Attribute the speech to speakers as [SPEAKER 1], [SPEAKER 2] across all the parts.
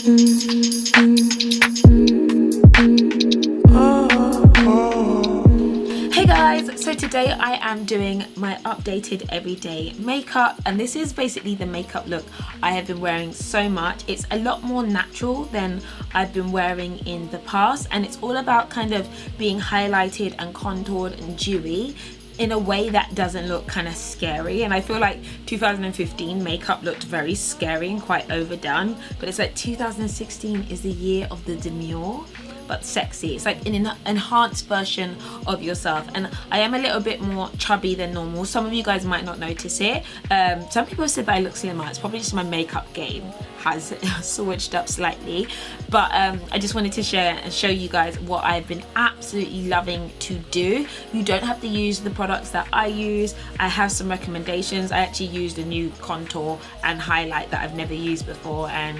[SPEAKER 1] Hey guys, so today I am doing my updated everyday makeup, and this is basically the makeup look I have been wearing so much. It's a lot more natural than I've been wearing in the past, and it's all about kind of being highlighted and contoured and dewy in a way that doesn't look kind of scary. And I feel like 2015 makeup looked very scary and quite overdone, but it's like 2016 is the year of the demure but sexy. It's like an enhanced version of yourself, and I am a little bit more chubby than normal. Some of you guys might not notice it. Some people have said that I look slimmer. It's probably just my makeup game has switched up slightly, but I just wanted to share and show you guys what I've been absolutely loving to do. You don't have to use the products that I use. I have some recommendations. I actually used a new contour and highlight that I've never used before, and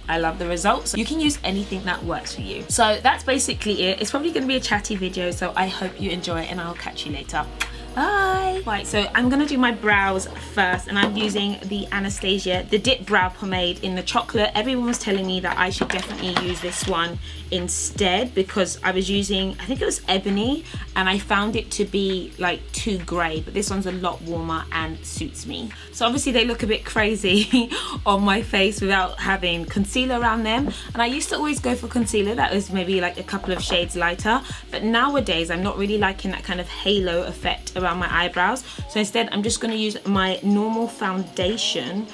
[SPEAKER 1] I love the results. You can use anything that works for you. So that's basically it. It's probably going to be a chatty video, so I hope you enjoy it, and I'll catch you later. Bye. Right, so I'm gonna do my brows first, and I'm using the Anastasia, the Dip Brow Pomade in the chocolate. Everyone was telling me that I should definitely use this one instead, because I was using, I think it was Ebony, and I found it to be like too grey, but this one's a lot warmer and suits me. So obviously they look a bit crazy on my face without having concealer around them, and I used to always go for concealer that was maybe like a couple of shades lighter, but nowadays I'm not really liking that kind of halo effect around my eyebrows. So instead I'm just going to use my normal foundation,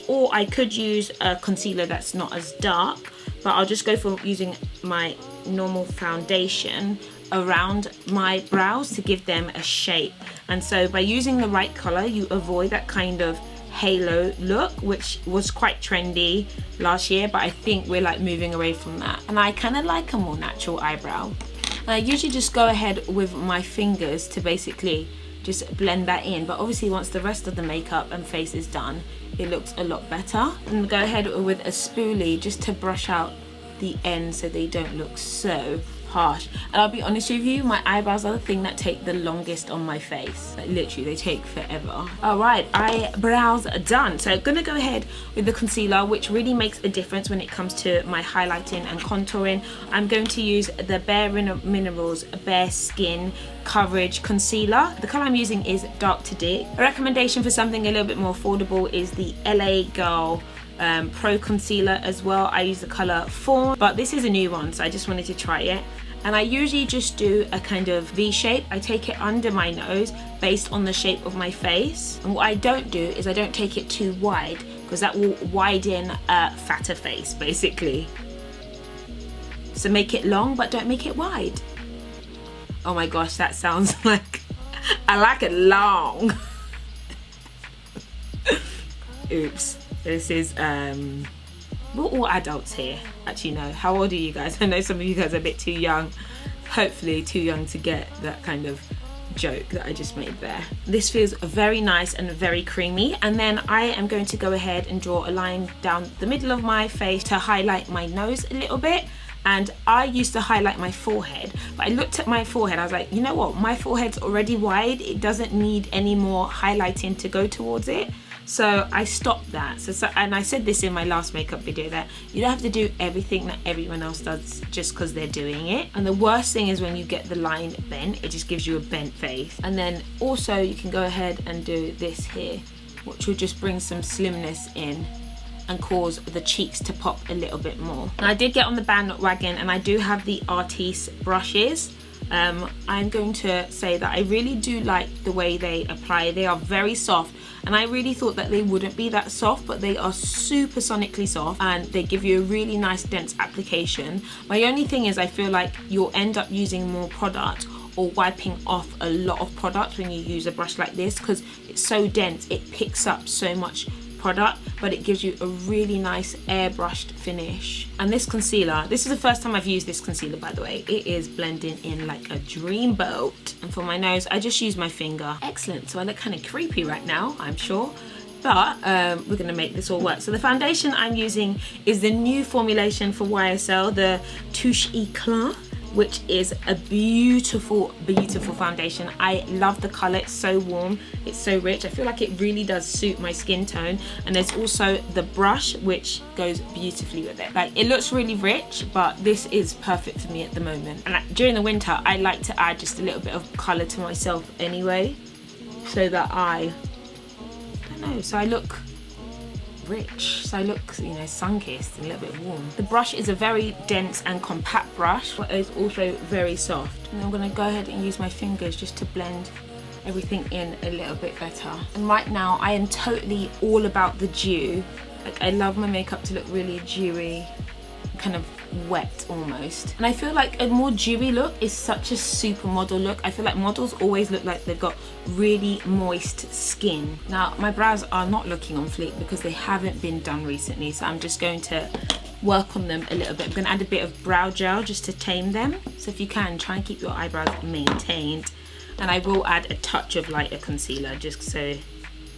[SPEAKER 1] or I could use a concealer that's not as dark, but I'll just go for using my normal foundation around my brows to give them a shape. And so by using the right color, you avoid that kind of halo look, which was quite trendy last year, but I think we're like moving away from that, and I kind of like a more natural eyebrow. I usually just go ahead with my fingers to basically just blend that in, but obviously once the rest of the makeup and face is done, it looks a lot better. And go ahead with a spoolie just to brush out the ends so they don't look so harsh. And I'll be honest with you, my eyebrows are the thing that take the longest on my face. Like literally, they take forever. All right, eyebrows are done. So I'm gonna go ahead with the concealer, which really makes a difference when it comes to my highlighting and contouring. I'm going to use the Bare Minerals Bare Skin Coverage Concealer. The color I'm using is Dark to Deep. A recommendation for something a little bit more affordable is the LA Girl Pro Concealer as well. I use the color Fawn, but this is a new one, so I just wanted to try it. And I usually just do a kind of V shape. I take it under my nose based on the shape of my face. And what I don't do is I don't take it too wide, because that will widen a fatter face basically. So make it long, but don't make it wide. Oh my gosh, that sounds like I like it long. Oops. This is we're all adults here. Actually no, how old are you guys? I know some of you guys are a bit too young, hopefully too young to get that kind of joke that I just made there. This feels very nice and very creamy. And then I am going to go ahead and draw a line down the middle of my face to highlight my nose a little bit. And I used to highlight my forehead, but I looked at my forehead, I was like, you know what, my forehead's already wide, it doesn't need any more highlighting to go towards it. So I stopped that. And I said this in my last makeup video, that you don't have to do everything that everyone else does just because they're doing it. And the worst thing is when you get the line bent, it just gives you a bent face. And then also you can go ahead and do this here, which will just bring some slimness in and cause the cheeks to pop a little bit more. And I did get on the bandwagon, and I do have the Artiste brushes. I'm going to say that I really do like the way they apply. They are very soft, and I really thought that they wouldn't be that soft, but they are super sonically soft, and they give you a really nice dense application. My only thing is I feel like you'll end up using more product or wiping off a lot of product when you use a brush like this, because it's so dense, it picks up so much product, but it gives you a really nice airbrushed finish. And this concealer, this is the first time I've used this concealer, by the way. It is blending in like a dreamboat. And for my nose, I just use my finger. Excellent. So I look kind of creepy right now, I'm sure, but we're gonna make this all work. So the foundation I'm using is the new formulation for YSL, the Touche Eclat. which is a beautiful, beautiful foundation. I love the color. It's so warm, it's so rich. I feel like it really does suit my skin tone. And there's also the brush, which goes beautifully with it. Like, it looks really rich, but this is perfect for me at the moment. And during the winter, I like to add just a little bit of color to myself anyway, so that I don't know, so I look rich, so I look, you know, sun-kissed and a little bit warm. The brush is a very dense and compact brush, but it's also very soft. And I'm gonna go ahead and use my fingers just to blend everything in a little bit better. And right now I am totally all about the dew. Like, I love my makeup to look really dewy, kind of wet almost. And I feel like a more dewy look is such a supermodel look. I feel like models always look like they've got really moist skin. Now, my brows are not looking on fleek because they haven't been done recently, so I'm just going to work on them a little bit. I'm going to add a bit of brow gel just to tame them. So if you can, try and keep your eyebrows maintained. And I will add a touch of lighter concealer just so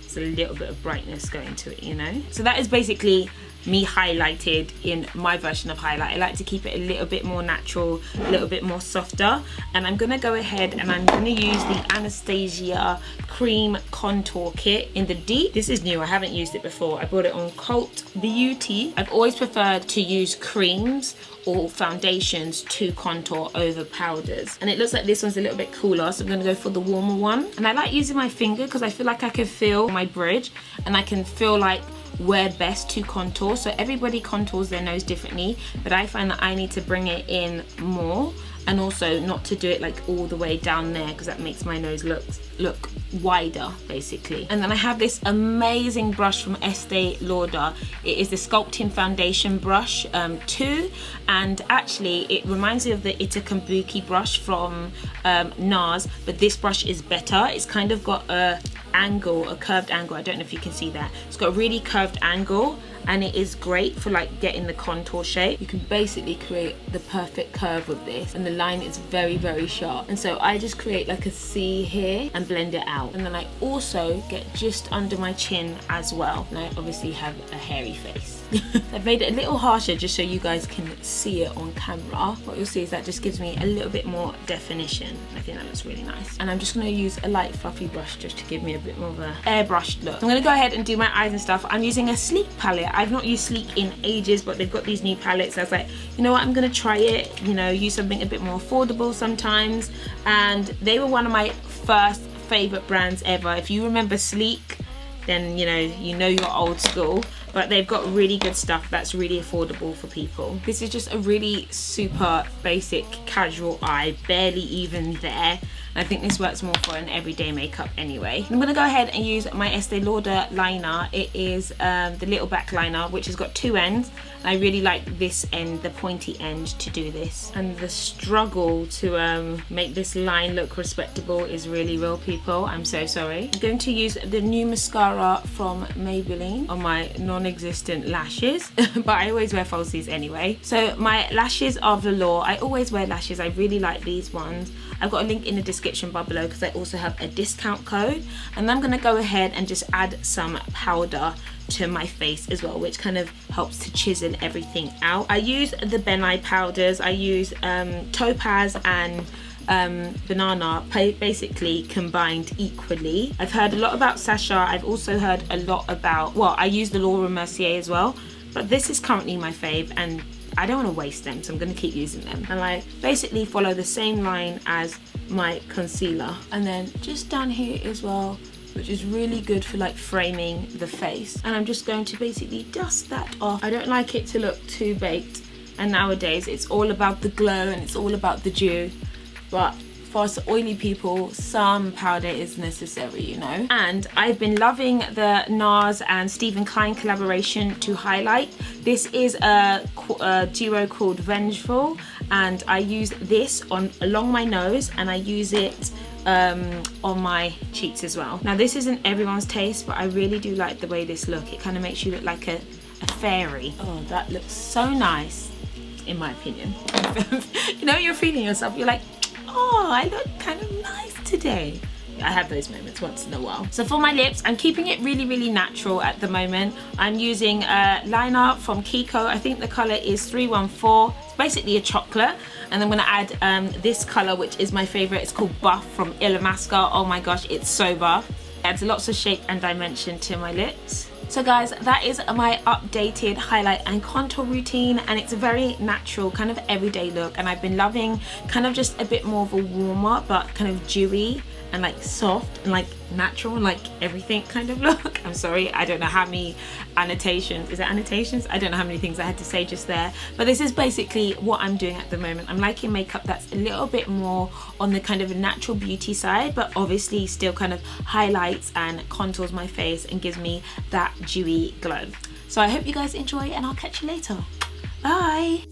[SPEAKER 1] it's a little bit of brightness going to it, you know? So that is basically me highlighted in my version of highlight. I like to keep it a little bit more natural, a little bit more softer. And I'm gonna go ahead and I'm gonna use the Anastasia Cream Contour Kit in the Deep. This is new, I haven't used it before. I bought it on Cult Beauty. I've always preferred to use creams or foundations to contour over powders. And it looks like this one's a little bit cooler, so I'm gonna go for the warmer one. And I like using my finger because I feel like I can feel my bridge and I can feel like where best to contour. So everybody contours their nose differently, but I find that I need to bring it in more, and also not to do it like all the way down there because that makes my nose look wider basically. And then I have this amazing brush from Estee Lauder. It is the Sculpting Foundation brush 2, and actually it reminds me of the Ita Kabuki brush from NARS, but this brush is better. It's kind of got a curved angle. I don't know if you can see that. It's got a really curved angle and it is great for like getting the contour shape. You can basically create the perfect curve with this, and the line is very, very sharp. And so I just create like a C here and blend it out. And then I also get just under my chin as well. And I obviously have a hairy face. I've made it a little harsher just so you guys can see it on camera. What you'll see is that just gives me a little bit more definition. I think that looks really nice. And I'm just gonna use a light fluffy brush just to give me a bit more of a airbrushed look. I'm gonna go ahead and do my eyes and stuff. I'm using a Sleek palette. I've not used Sleek in ages, but they've got these new palettes. I was like, you know what, I'm gonna try it, you know, use something a bit more affordable sometimes. And they were one of my first favorite brands ever. If you remember Sleek, then you know you're old school. But they've got really good stuff that's really affordable for people. This is just a really super basic casual eye, barely even there. I think this works more for an everyday makeup anyway. I'm gonna go ahead and use my Estee Lauder liner. It is the little back liner, which has got 2 ends. I really like this end, the pointy end, to do this. And the struggle to make this line look respectable is really real, people. I'm so sorry. I'm going to use the new mascara from Maybelline on my non-existent lashes, but I always wear falsies anyway. So my lashes are velour. I always wear lashes. I really like these ones. I've got a link in the description bar below because I also have a discount code. And I'm gonna go ahead and just add some powder to my face as well, which kind of helps to chisel everything out. I use the Ben Nye powders. I use Topaz and Banana, basically combined equally. I've heard a lot about Sacha. I've also heard a lot about, well, I use the Laura Mercier as well, but this is currently my fave and I don't want to waste them, so I'm going to keep using them. And I basically follow the same line as my concealer, and then just down here as well, which is really good for like framing the face. And I'm just going to basically dust that off. I don't like it to look too baked, and nowadays it's all about the glow and it's all about the dew, but for us oily people, some powder is necessary, you know. And I've been loving the NARS and Stephen Klein collaboration to highlight. This is a duo called Vengeful, and I use this along my nose, and I use it on my cheeks as well. Now this isn't everyone's taste, but I really do like the way this look. It kind of makes you look like a fairy. Oh, that looks so nice, in my opinion. You know, you're feeling yourself, you're like, oh, I look kind of nice today. I have those moments once in a while. So for my lips, I'm keeping it really natural at the moment. I'm using a liner from Kiko. I think the color is 314. It's basically a chocolate. And I'm gonna add this color, which is my favorite. It's called Buff from Illamasqua. Oh my gosh, it's so buff. It adds lots of shape and dimension to my lips. So guys, that is my updated highlight and contour routine, and it's a very natural kind of everyday look, and I've been loving kind of just a bit more of a warmer but kind of dewy and like soft and like natural and like everything kind of look. I'm sorry, I don't know how many annotations, is it annotations? I don't know how many things I had to say just there, but this is basically what I'm doing at the moment. I'm liking makeup that's a little bit more on the kind of natural beauty side, but obviously still kind of highlights and contours my face and gives me that dewy glow. So I hope you guys enjoy, and I'll catch you later. Bye.